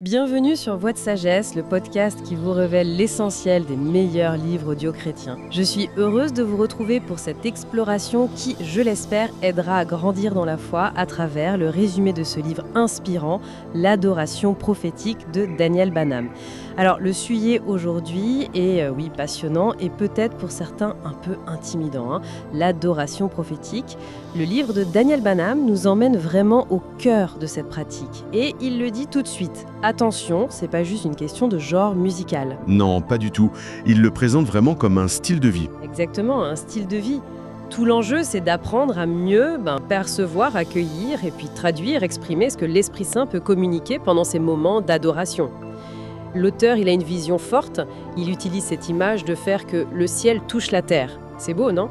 Bienvenue sur Voix de Sagesse, le podcast qui vous révèle l'essentiel des meilleurs livres audio chrétiens. Je suis heureuse de vous retrouver pour cette exploration qui, je l'espère, aidera à grandir dans la foi à travers le résumé de ce livre inspirant, L'adoration prophétique de Daniel Banham. Alors, le sujet aujourd'hui est, passionnant et peut-être pour certains un peu intimidant, l'adoration prophétique. Le livre de Daniel Banham nous emmène vraiment au cœur de cette pratique. Et il le dit tout de suite. Attention, c'est pas juste une question de genre musical. Non, pas du tout. Il le présente vraiment comme un style de vie. Exactement, un style de vie. Tout l'enjeu, c'est d'apprendre à mieux percevoir, accueillir et puis traduire, exprimer ce que l'Esprit Saint peut communiquer pendant ces moments d'adoration. L'auteur, il a une vision forte, il utilise cette image de faire que le ciel touche la terre. C'est beau, non ?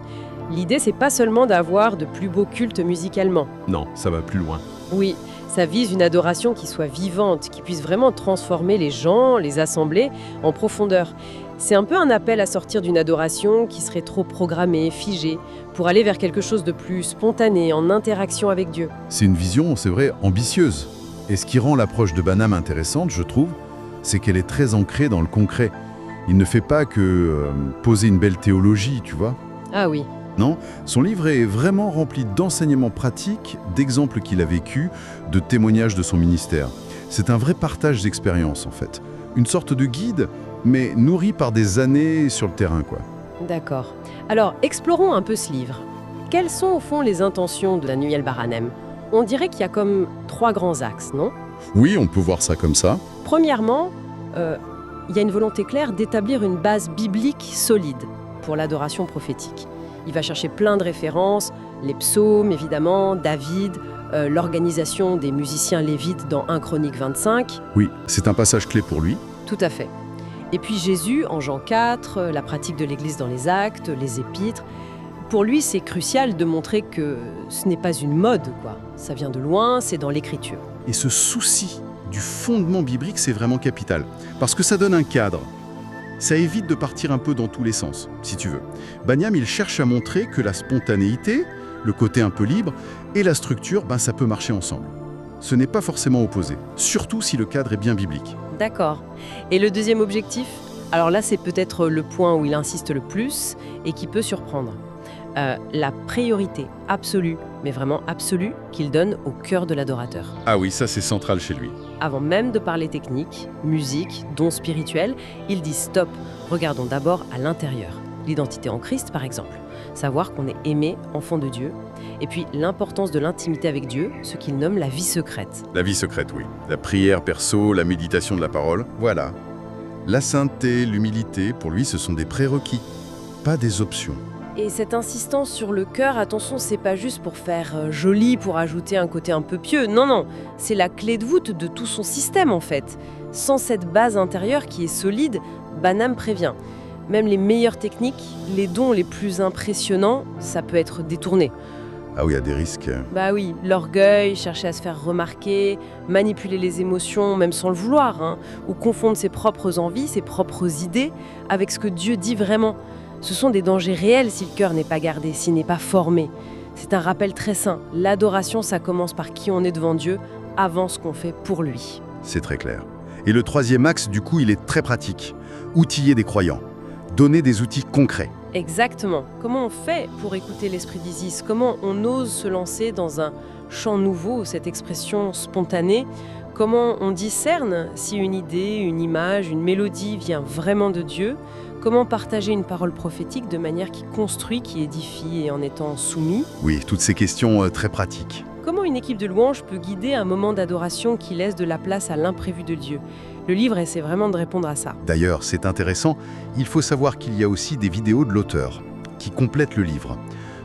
L'idée, c'est pas seulement d'avoir de plus beaux cultes musicalement. Non, ça va plus loin. Oui, ça vise une adoration qui soit vivante, qui puisse vraiment transformer les gens, les assemblées, en profondeur. C'est un peu un appel à sortir d'une adoration qui serait trop programmée, figée, pour aller vers quelque chose de plus spontané, en interaction avec Dieu. C'est une vision, c'est vrai, ambitieuse. Et ce qui rend l'approche de Banham intéressante, je trouve, c'est qu'elle est très ancrée dans le concret. Il ne fait pas que poser une belle théologie, tu vois. Ah oui. Non, son livre est vraiment rempli d'enseignements pratiques, d'exemples qu'il a vécus, de témoignages de son ministère. C'est un vrai partage d'expériences, en fait. Une sorte de guide, mais nourri par des années sur le terrain, quoi. D'accord. Alors, explorons un peu ce livre. Quelles sont au fond les intentions de Daniel Banham ? On dirait qu'il y a comme 3 grands axes, non ? Oui, on peut voir ça comme ça. Premièrement, il y a une volonté claire d'établir une base biblique solide pour l'adoration prophétique. Il va chercher plein de références, les psaumes évidemment, David, l'organisation des musiciens lévites dans 1 Chronique 25. Oui, c'est un passage clé pour lui. Tout à fait. Et puis Jésus en Jean 4, la pratique de l'Église dans les actes, les épîtres. Pour lui, c'est crucial de montrer que ce n'est pas une mode, quoi. Ça vient de loin, c'est dans l'Écriture. Et ce souci du fondement biblique, c'est vraiment capital. Parce que ça donne un cadre. Ça évite de partir un peu dans tous les sens, si tu veux. Banham, il cherche à montrer que la spontanéité, le côté un peu libre, et la structure, ça peut marcher ensemble. Ce n'est pas forcément opposé, surtout si le cadre est bien biblique. D'accord. Et le deuxième objectif ? Alors là, c'est peut-être le point où il insiste le plus et qui peut surprendre. La priorité absolue, mais vraiment absolue, qu'il donne au cœur de l'adorateur. Ah oui, ça c'est central chez lui. Avant même de parler technique, musique, dons spirituels, il dit stop, regardons d'abord à l'intérieur. L'identité en Christ, par exemple. Savoir qu'on est aimé, enfant de Dieu. Et puis l'importance de l'intimité avec Dieu, ce qu'il nomme la vie secrète. La vie secrète, oui. La prière perso, la méditation de la parole, voilà. La sainteté, l'humilité, pour lui, ce sont des prérequis, pas des options. Et cette insistance sur le cœur, attention, c'est pas juste pour faire joli, pour ajouter un côté un peu pieux. Non, c'est la clé de voûte de tout son système en fait. Sans cette base intérieure qui est solide, Banham prévient. Même les meilleures techniques, les dons les plus impressionnants, ça peut être détourné. Ah oui, il y a des risques. Bah oui, l'orgueil, chercher à se faire remarquer, manipuler les émotions, même sans le vouloir, ou confondre ses propres envies, ses propres idées avec ce que Dieu dit vraiment. Ce sont des dangers réels si le cœur n'est pas gardé, s'il n'est pas formé. C'est un rappel très sain. L'adoration, ça commence par qui on est devant Dieu, avant ce qu'on fait pour lui. C'est très clair. Et le troisième axe, du coup, il est très pratique. Outiller des croyants. Donner des outils concrets. Exactement. Comment on fait pour écouter l'esprit d'Isis ? Comment on ose se lancer dans un chant nouveau, cette expression spontanée ? Comment on discerne si une idée, une image, une mélodie vient vraiment de Dieu ? Comment partager une parole prophétique de manière qui construit, qui édifie et en étant soumis ? Oui, toutes ces questions très pratiques. Comment une équipe de louange peut guider un moment d'adoration qui laisse de la place à l'imprévu de Dieu ? Le livre essaie vraiment de répondre à ça. D'ailleurs, c'est intéressant, il faut savoir qu'il y a aussi des vidéos de l'auteur qui complètent le livre.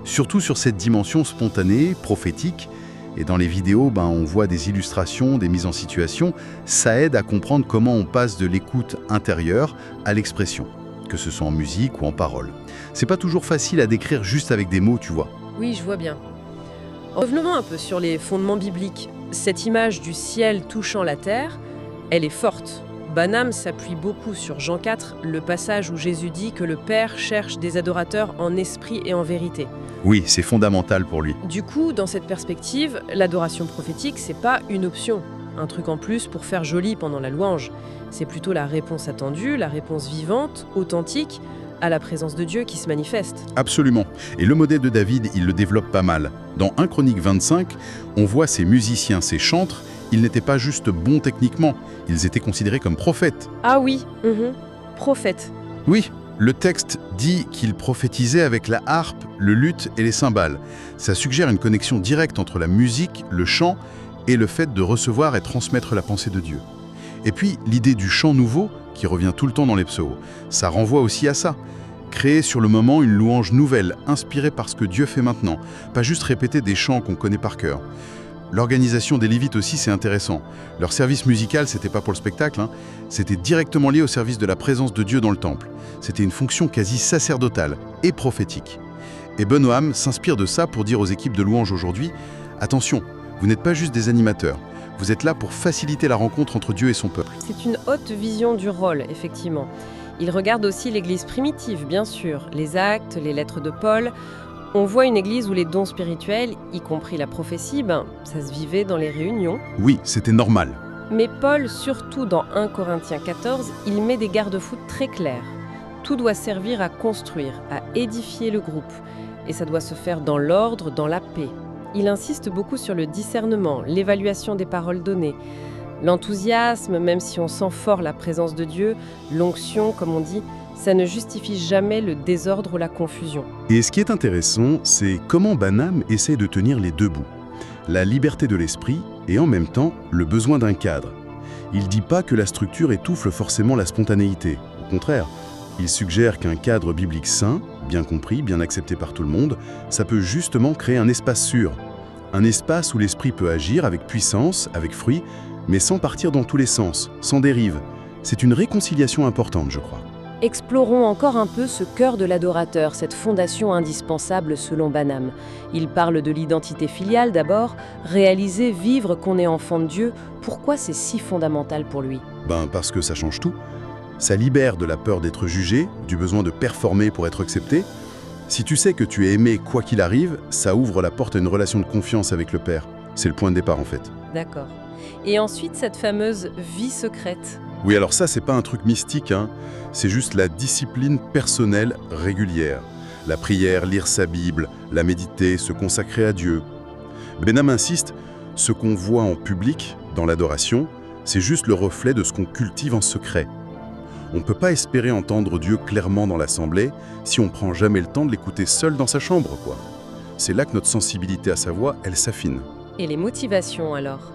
Surtout sur cette dimension spontanée, prophétique. Et dans les vidéos, on voit des illustrations, des mises en situation. Ça aide à comprendre comment on passe de l'écoute intérieure à l'expression, que ce soit en musique ou en parole. C'est pas toujours facile à décrire juste avec des mots, tu vois. Oui, je vois bien. Revenons un peu sur les fondements bibliques. Cette image du ciel touchant la terre, elle est forte. Banham s'appuie beaucoup sur Jean 4, le passage où Jésus dit que le Père cherche des adorateurs en esprit et en vérité. Oui, c'est fondamental pour lui. Du coup, dans cette perspective, l'adoration prophétique, c'est pas une option. un truc en plus pour faire joli pendant la louange. C'est plutôt la réponse attendue, la réponse vivante, authentique, à la présence de Dieu qui se manifeste. Absolument. Et le modèle de David, il le développe pas mal. Dans 1 Chronique 25, on voit ces musiciens, ces chantres, ils n'étaient pas juste bons techniquement, ils étaient considérés comme prophètes. Ah oui, prophète. Oui, le texte dit qu'ils prophétisaient avec la harpe, le luth et les cymbales. Ça suggère une connexion directe entre la musique, le chant et le fait de recevoir et transmettre la pensée de Dieu. Et puis, l'idée du chant nouveau, qui revient tout le temps dans les psaumes, ça renvoie aussi à ça. Créer sur le moment une louange nouvelle, inspirée par ce que Dieu fait maintenant, pas juste répéter des chants qu'on connaît par cœur. L'organisation des Lévites aussi, c'est intéressant. Leur service musical, c'était pas pour le spectacle, c'était directement lié au service de la présence de Dieu dans le temple. C'était une fonction quasi sacerdotale et prophétique. Et Bonhomme s'inspire de ça pour dire aux équipes de louange aujourd'hui, attention, vous n'êtes pas juste des animateurs, vous êtes là pour faciliter la rencontre entre Dieu et son peuple. C'est une haute vision du rôle, effectivement. Il regarde aussi l'Église primitive, bien sûr, les actes, les lettres de Paul. On voit une église où les dons spirituels, y compris la prophétie, ça se vivait dans les réunions. Oui, c'était normal. Mais Paul, surtout dans 1 Corinthiens 14, il met des garde-fous très clairs. Tout doit servir à construire, à édifier le groupe. Et ça doit se faire dans l'ordre, dans la paix. Il insiste beaucoup sur le discernement, l'évaluation des paroles données. L'enthousiasme, même si on sent fort la présence de Dieu, l'onction, comme on dit, ça ne justifie jamais le désordre ou la confusion. Et ce qui est intéressant, c'est comment Bonhomme essaie de tenir les deux bouts. La liberté de l'esprit et en même temps le besoin d'un cadre. Il ne dit pas que la structure étouffe forcément la spontanéité. Au contraire, il suggère qu'un cadre biblique sain, bien compris, bien accepté par tout le monde, ça peut justement créer un espace sûr. Un espace où l'esprit peut agir avec puissance, avec fruit, mais sans partir dans tous les sens, sans dérive. C'est une réconciliation importante, je crois. Explorons encore un peu ce cœur de l'adorateur, cette fondation indispensable selon Bonhomme. Il parle de l'identité filiale d'abord, réaliser, vivre qu'on est enfant de Dieu. Pourquoi c'est si fondamental pour lui ? Parce que ça change tout. Ça libère de la peur d'être jugé, du besoin de performer pour être accepté. Si tu sais que tu es aimé quoi qu'il arrive, ça ouvre la porte à une relation de confiance avec le Père. C'est le point de départ en fait. D'accord. Et ensuite, cette fameuse vie secrète. Oui, alors ça, c'est pas un truc mystique, c'est juste la discipline personnelle régulière. La prière, lire sa Bible, la méditer, se consacrer à Dieu. Bonhomme insiste, ce qu'on voit en public, dans l'adoration, c'est juste le reflet de ce qu'on cultive en secret. On ne peut pas espérer entendre Dieu clairement dans l'assemblée si on prend jamais le temps de l'écouter seul dans sa chambre, quoi. C'est là que notre sensibilité à sa voix, elle s'affine. Et les motivations alors ?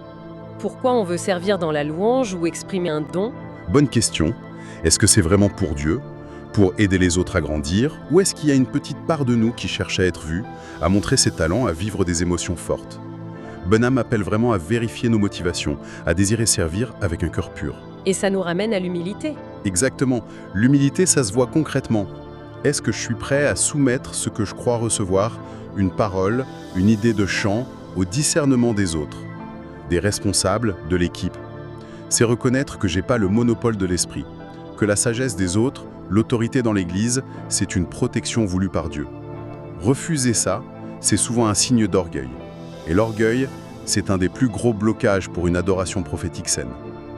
Pourquoi on veut servir dans la louange ou exprimer un don ? Bonne question. Est-ce que c'est vraiment pour Dieu, pour aider les autres à grandir, ou est-ce qu'il y a une petite part de nous qui cherche à être vue, à montrer ses talents, à vivre des émotions fortes ? Bonhomme appelle vraiment à vérifier nos motivations, à désirer servir avec un cœur pur. Et ça nous ramène à l'humilité. Exactement. L'humilité, ça se voit concrètement. Est-ce que je suis prêt à soumettre ce que je crois recevoir, une parole, une idée de chant, au discernement des autres, des responsables, de l'équipe ? C'est reconnaître que j'ai pas le monopole de l'esprit, que la sagesse des autres, l'autorité dans l'Église, c'est une protection voulue par Dieu. Refuser ça, c'est souvent un signe d'orgueil. Et l'orgueil, c'est un des plus gros blocages pour une adoration prophétique saine.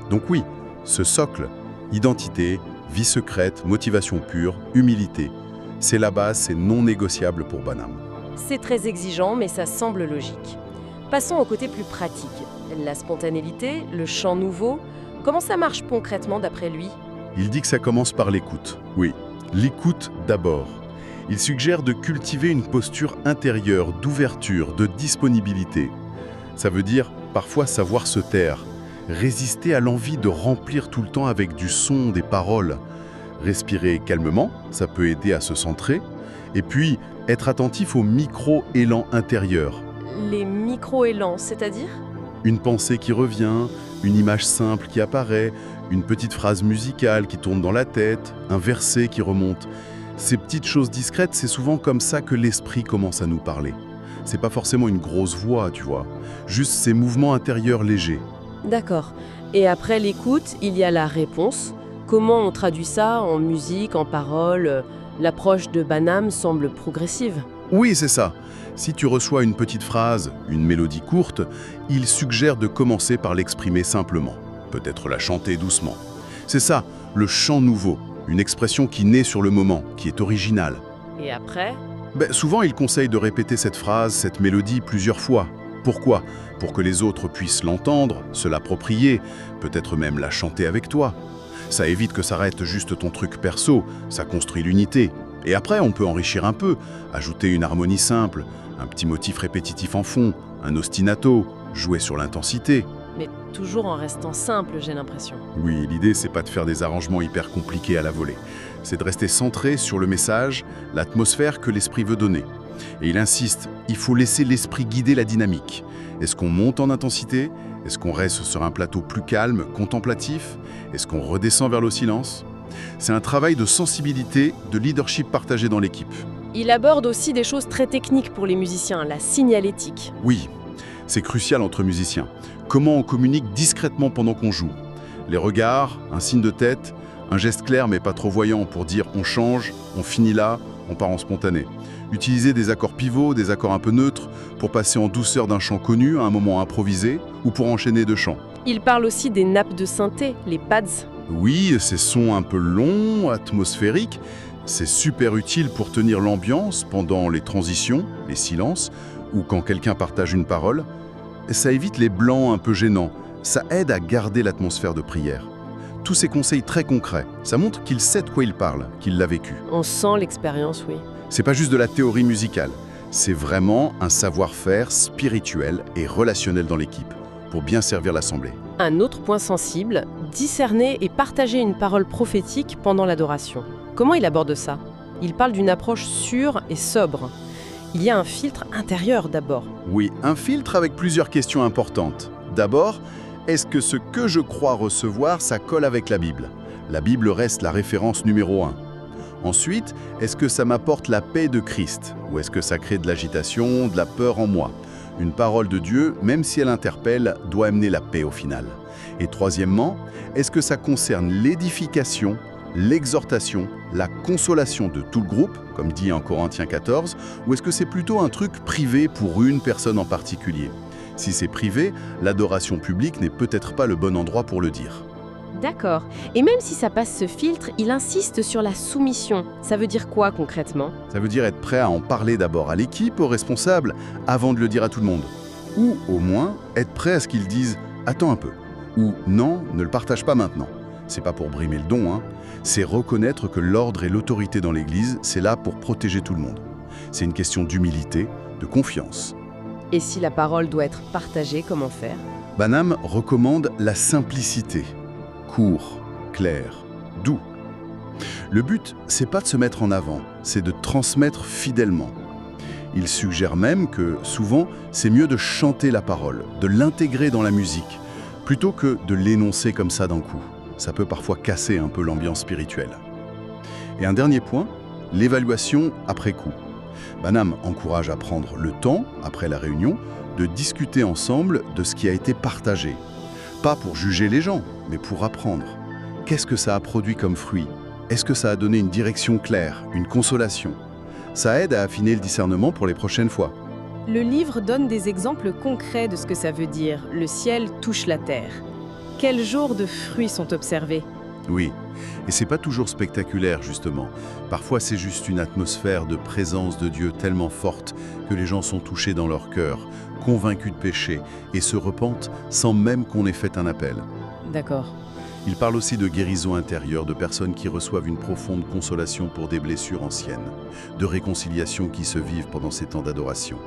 Donc oui, ce socle, identité, vie secrète, motivation pure, humilité, c'est la base, c'est non négociable pour Bonhomme. C'est très exigeant, mais ça semble logique. Passons au côté plus pratique. La spontanéité, le chant nouveau, comment ça marche concrètement d'après lui ? Il dit que ça commence par l'écoute. Oui, l'écoute d'abord. Il suggère de cultiver une posture intérieure, d'ouverture, de disponibilité. Ça veut dire parfois savoir se taire, résister à l'envie de remplir tout le temps avec du son, des paroles. Respirer calmement, ça peut aider à se centrer. Et puis, être attentif aux micro-élans intérieurs. Les micro-élans, c'est-à-dire ? Une pensée qui revient, une image simple qui apparaît, une petite phrase musicale qui tourne dans la tête, un verset qui remonte. Ces petites choses discrètes, c'est souvent comme ça que l'esprit commence à nous parler. C'est pas forcément une grosse voix, tu vois, juste ces mouvements intérieurs légers. D'accord. Et après l'écoute, il y a la réponse. Comment on traduit ça en musique, en paroles ? L'approche de Bonhomme semble progressive. Oui, c'est ça. Si tu reçois une petite phrase, une mélodie courte, il suggère de commencer par l'exprimer simplement. Peut-être la chanter doucement. C'est ça, le chant nouveau, une expression qui naît sur le moment, qui est originale. Et après? Souvent, il conseille de répéter cette phrase, cette mélodie plusieurs fois. Pourquoi? Pour que les autres puissent l'entendre, se l'approprier, peut-être même la chanter avec toi. Ça évite que ça reste juste ton truc perso, ça construit l'unité. Et après, on peut enrichir un peu, ajouter une harmonie simple, un petit motif répétitif en fond, un ostinato, jouer sur l'intensité. Mais toujours en restant simple, j'ai l'impression. Oui, l'idée, c'est pas de faire des arrangements hyper compliqués à la volée. C'est de rester centré sur le message, l'atmosphère que l'esprit veut donner. Et il insiste, il faut laisser l'esprit guider la dynamique. Est-ce qu'on monte en intensité? Est-ce qu'on reste sur un plateau plus calme, contemplatif? Est-ce qu'on redescend vers le silence? C'est un travail de sensibilité, de leadership partagé dans l'équipe. Il aborde aussi des choses très techniques pour les musiciens, la signalétique. Oui, c'est crucial entre musiciens. Comment on communique discrètement pendant qu'on joue? Les regards, un signe de tête, un geste clair mais pas trop voyant pour dire on change, on finit là, on part en spontané. Utiliser des accords pivots, des accords un peu neutres, pour passer en douceur d'un chant connu à un moment improvisé ou pour enchaîner deux chants. Il parle aussi des nappes de synthé, les pads. Oui, ces sons un peu longs, atmosphériques, c'est super utile pour tenir l'ambiance pendant les transitions, les silences, ou quand quelqu'un partage une parole. Ça évite les blancs un peu gênants, ça aide à garder l'atmosphère de prière. Tous ces conseils très concrets, ça montre qu'il sait de quoi il parle, qu'il l'a vécu. On sent l'expérience, oui. C'est pas juste de la théorie musicale, c'est vraiment un savoir-faire spirituel et relationnel dans l'équipe, pour bien servir l'assemblée. Un autre point sensible, discerner et partager une parole prophétique pendant l'adoration. Comment il aborde ça? Il parle d'une approche sûre et sobre. Il y a un filtre intérieur d'abord. Oui, un filtre avec plusieurs questions importantes. D'abord, est-ce que ce que je crois recevoir, ça colle avec la Bible? La Bible reste la référence numéro 1. Ensuite, est-ce que ça m'apporte la paix de Christ? Ou est-ce que ça crée de l'agitation, de la peur en moi? Une parole de Dieu, même si elle interpelle, doit amener la paix au final. Et troisièmement, est-ce que ça concerne l'édification, l'exhortation, la consolation de tout le groupe, comme dit en Corinthiens 14, ou est-ce que c'est plutôt un truc privé pour une personne en particulier? Si c'est privé, l'adoration publique n'est peut-être pas le bon endroit pour le dire. D'accord. Et même si ça passe ce filtre, il insiste sur la soumission. Ça veut dire quoi concrètement? Ça veut dire être prêt à en parler d'abord à l'équipe, aux responsables, avant de le dire à tout le monde. Ou au moins, être prêt à ce qu'ils disent « attends un peu » ou « non, ne le partage pas maintenant ». C'est pas pour brimer le don, hein. C'est reconnaître que l'ordre et l'autorité dans l'Église, c'est là pour protéger tout le monde. C'est une question d'humilité, de confiance. Et si la parole doit être partagée, comment faire? Banham recommande la simplicité. Court, clair, doux. Le but, c'est pas de se mettre en avant, c'est de transmettre fidèlement. Il suggère même que, souvent, c'est mieux de chanter la parole, de l'intégrer dans la musique, plutôt que de l'énoncer comme ça d'un coup. Ça peut parfois casser un peu l'ambiance spirituelle. Et un dernier point, l'évaluation après coup. Banham encourage à prendre le temps, après la réunion, de discuter ensemble de ce qui a été partagé. Pas pour juger les gens, mais pour apprendre. Qu'est-ce que ça a produit comme fruit? Est-ce que ça a donné une direction claire, une consolation? Ça aide à affiner le discernement pour les prochaines fois. Le livre donne des exemples concrets de ce que ça veut dire « le ciel touche la terre ». Quels genres de fruits sont observés? Oui, et c'est pas toujours spectaculaire justement. Parfois c'est juste une atmosphère de présence de Dieu tellement forte que les gens sont touchés dans leur cœur, convaincus de péché et se repentent sans même qu'on ait fait un appel. D'accord. Il parle aussi de guérison intérieure, de personnes qui reçoivent une profonde consolation pour des blessures anciennes, de réconciliation qui se vivent pendant ces temps d'adoration,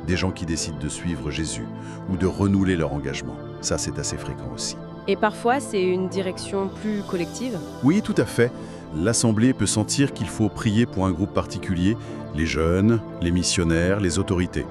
des gens qui décident de suivre Jésus ou de renouveler leur engagement. Ça, c'est assez fréquent aussi. Et parfois, c'est une direction plus collective? Oui, tout à fait. L'Assemblée peut sentir qu'il faut prier pour un groupe particulier, les jeunes, les missionnaires, les autorités.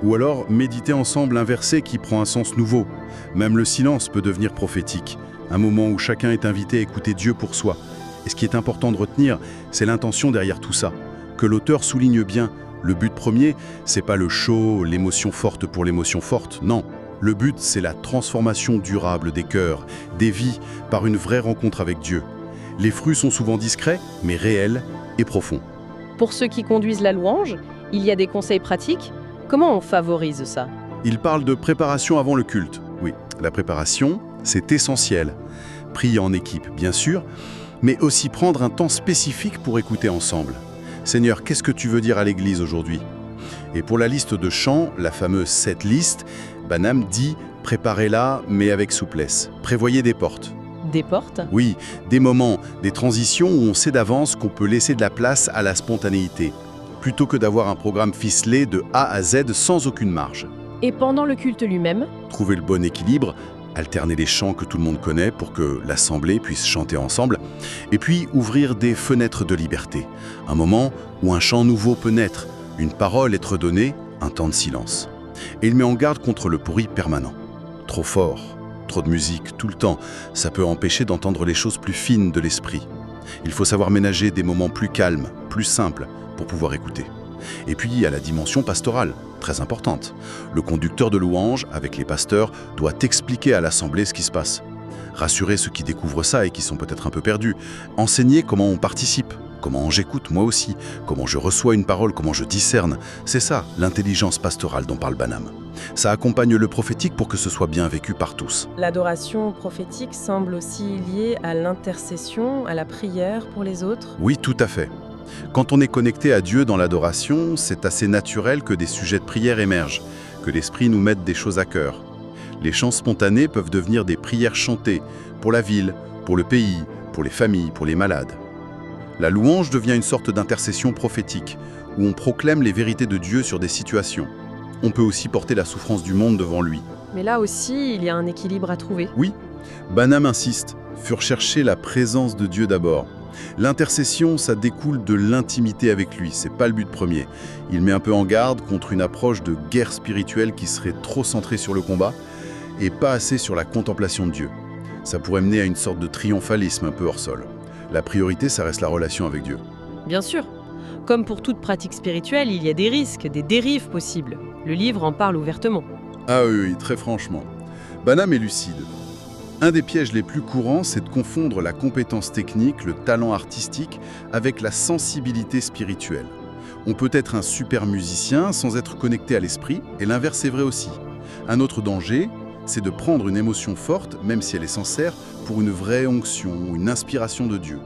Ou alors méditer ensemble un verset qui prend un sens nouveau. Même le silence peut devenir prophétique, un moment où chacun est invité à écouter Dieu pour soi. Et ce qui est important de retenir, c'est l'intention derrière tout ça. Que l'auteur souligne bien, le but premier, c'est pas le show, l'émotion forte pour l'émotion forte, non. Le but, c'est la transformation durable des cœurs, des vies, par une vraie rencontre avec Dieu. Les fruits sont souvent discrets, mais réels et profonds. Pour ceux qui conduisent la louange, Il y a des conseils pratiques? Comment on favorise ça? Il parle de préparation avant le culte. Oui, la préparation, c'est essentiel. Prier en équipe, bien sûr, mais aussi prendre un temps spécifique pour écouter ensemble. Seigneur, qu'est-ce que tu veux dire à l'Église aujourd'hui? Et pour la liste de chants, la fameuse set list, Banham dit « préparez-la, mais avec souplesse. Prévoyez des portes. » Des portes? Oui, des moments, des transitions où on sait d'avance qu'on peut laisser de la place à la spontanéité, plutôt que d'avoir un programme ficelé de A à Z sans aucune marge. Et pendant le culte lui-même? Trouver le bon équilibre, alterner les chants que tout le monde connaît pour que l'assemblée puisse chanter ensemble, et puis ouvrir des fenêtres de liberté, un moment où un chant nouveau peut naître, une parole être donnée, un temps de silence. Et il met en garde contre le bruit permanent. Trop fort, trop de musique, tout le temps, ça peut empêcher d'entendre les choses plus fines de l'esprit. Il faut savoir ménager des moments plus calmes, plus simples, pour pouvoir écouter. Et puis il y a la dimension pastorale, très importante. Le conducteur de louange, avec les pasteurs, doit expliquer à l'assemblée ce qui se passe. Rassurer ceux qui découvrent ça et qui sont peut-être un peu perdus. Enseigner comment on participe, comment j'écoute moi aussi, comment je reçois une parole, comment je discerne. C'est ça, l'intelligence pastorale dont parle Banham. Ça accompagne le prophétique pour que ce soit bien vécu par tous. L'adoration prophétique semble aussi liée à l'intercession, à la prière pour les autres. Oui, tout à fait. Quand on est connecté à Dieu dans l'adoration, c'est assez naturel que des sujets de prière émergent, que l'Esprit nous mette des choses à cœur. Les chants spontanés peuvent devenir des prières chantées, pour la ville, pour le pays, pour les familles, pour les malades. La louange devient une sorte d'intercession prophétique, où on proclame les vérités de Dieu sur des situations. On peut aussi porter la souffrance du monde devant lui. Mais là aussi, il y a un équilibre à trouver. Oui, Banham insiste, faut rechercher la présence de Dieu d'abord. L'intercession, ça découle de l'intimité avec lui, c'est pas le but premier. Il met un peu en garde contre une approche de guerre spirituelle qui serait trop centrée sur le combat et pas assez sur la contemplation de Dieu. Ça pourrait mener à une sorte de triomphalisme un peu hors sol. La priorité, ça reste la relation avec Dieu. Bien sûr. Comme pour toute pratique spirituelle, il y a des risques, des dérives possibles. Le livre en parle ouvertement. Ah oui, très franchement. Banham est lucide. Un des pièges les plus courants, c'est de confondre la compétence technique, le talent artistique, avec la sensibilité spirituelle. On peut être un super musicien sans être connecté à l'esprit, et l'inverse est vrai aussi. Un autre danger, c'est de prendre une émotion forte, même si elle est sincère, pour une vraie onction ou une inspiration de Dieu.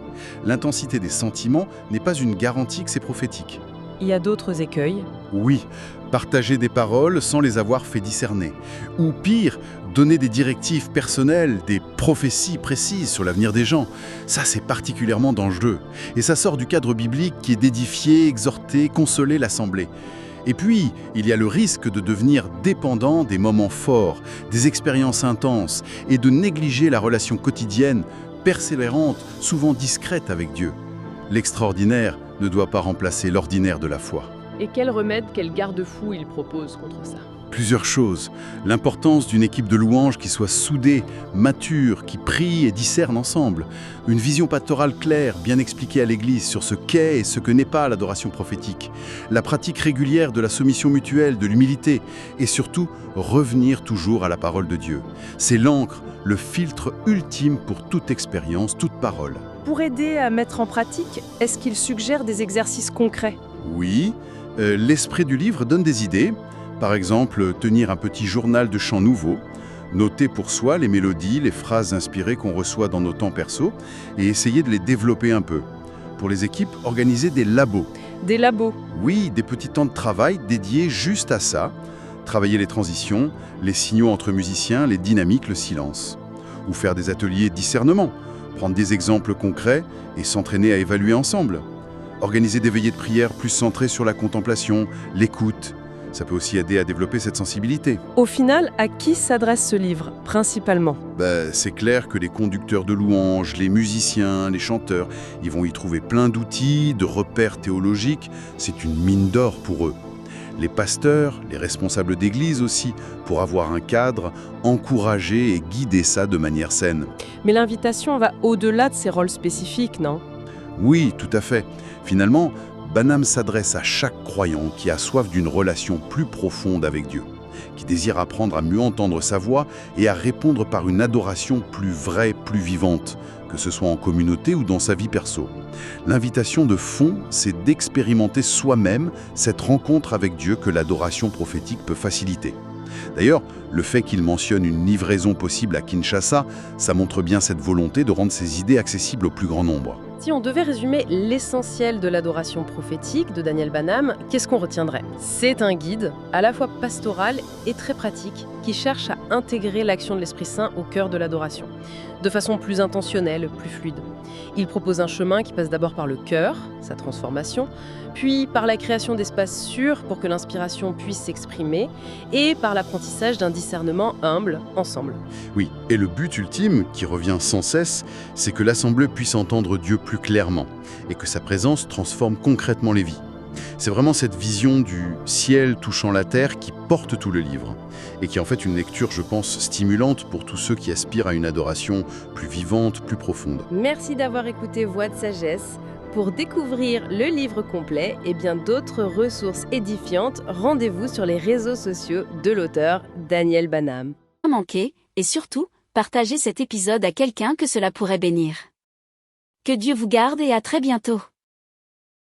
L'intensité des sentiments n'est pas une garantie que c'est prophétique. Il y a d'autres écueils. Oui, partager des paroles sans les avoir fait discerner. Ou pire, donner des directives personnelles, des prophéties précises sur l'avenir des gens. Ça, c'est particulièrement dangereux. Et ça sort du cadre biblique qui est d'édifier, exhorter, consoler l'assemblée. Et puis, il y a le risque de devenir dépendant des moments forts, des expériences intenses, et de négliger la relation quotidienne, persévérante, souvent discrète avec Dieu. L'extraordinaire ne doit pas remplacer l'ordinaire de la foi. Et quel remède, quel garde-fou il propose contre ça? Plusieurs choses. L'importance d'une équipe de louanges qui soit soudée, mature, qui prie et discerne ensemble. Une vision pastorale claire, bien expliquée à l'Église sur ce qu'est et ce que n'est pas l'adoration prophétique. La pratique régulière de la soumission mutuelle, de l'humilité. Et surtout, revenir toujours à la parole de Dieu. C'est l'encre, le filtre ultime pour toute expérience, toute parole. Pour aider à mettre en pratique, est-ce qu'il suggère des exercices concrets? Oui, l'esprit du livre donne des idées. Par exemple, tenir un petit journal de chants nouveaux, noter pour soi les mélodies, les phrases inspirées qu'on reçoit dans nos temps perso et essayer de les développer un peu. Pour les équipes, organiser des labos. Des labos? Oui, des petits temps de travail dédiés juste à ça. Travailler les transitions, les signaux entre musiciens, les dynamiques, le silence. Ou faire des ateliers de discernement, prendre des exemples concrets et s'entraîner à évaluer ensemble. Organiser des veillées de prière plus centrées sur la contemplation, l'écoute. Ça peut aussi aider à développer cette sensibilité. Au final, à qui s'adresse ce livre, principalement? C'est clair que les conducteurs de louanges, les musiciens, les chanteurs, ils vont y trouver plein d'outils, de repères théologiques. C'est une mine d'or pour eux. Les pasteurs, les responsables d'église aussi, pour avoir un cadre, encourager et guider ça de manière saine. Mais l'invitation va au-delà de ces rôles spécifiques, non? Oui, tout à fait. Finalement, Banham s'adresse à chaque croyant qui a soif d'une relation plus profonde avec Dieu, qui désire apprendre à mieux entendre sa voix et à répondre par une adoration plus vraie, plus vivante, que ce soit en communauté ou dans sa vie perso. L'invitation de fond, c'est d'expérimenter soi-même cette rencontre avec Dieu que l'adoration prophétique peut faciliter. D'ailleurs, le fait qu'il mentionne une livraison possible à Kinshasa, ça montre bien cette volonté de rendre ses idées accessibles au plus grand nombre. Si on devait résumer l'essentiel de l'adoration prophétique de Daniel Banham, qu'est-ce qu'on retiendrait? C'est un guide, à la fois pastoral et très pratique, qui cherche à intégrer l'action de l'Esprit Saint au cœur de l'adoration, de façon plus intentionnelle, plus fluide. Il propose un chemin qui passe d'abord par le cœur, sa transformation, puis par la création d'espaces sûrs pour que l'inspiration puisse s'exprimer, et par l'apprentissage d'un discernement humble ensemble. Oui, et le but ultime, qui revient sans cesse, c'est que l'Assemblée puisse entendre Dieu plus clairement, et que sa présence transforme concrètement les vies. C'est vraiment cette vision du ciel touchant la terre qui porte tout le livre, et qui est en fait une lecture, je pense, stimulante pour tous ceux qui aspirent à une adoration plus vivante, plus profonde. Merci d'avoir écouté Voix de Sagesse. Pour découvrir le livre complet et bien d'autres ressources édifiantes, rendez-vous sur les réseaux sociaux de l'auteur Daniel Banham. Pas manquer, et surtout, partagez cet épisode à quelqu'un que cela pourrait bénir. Que Dieu vous garde et à très bientôt.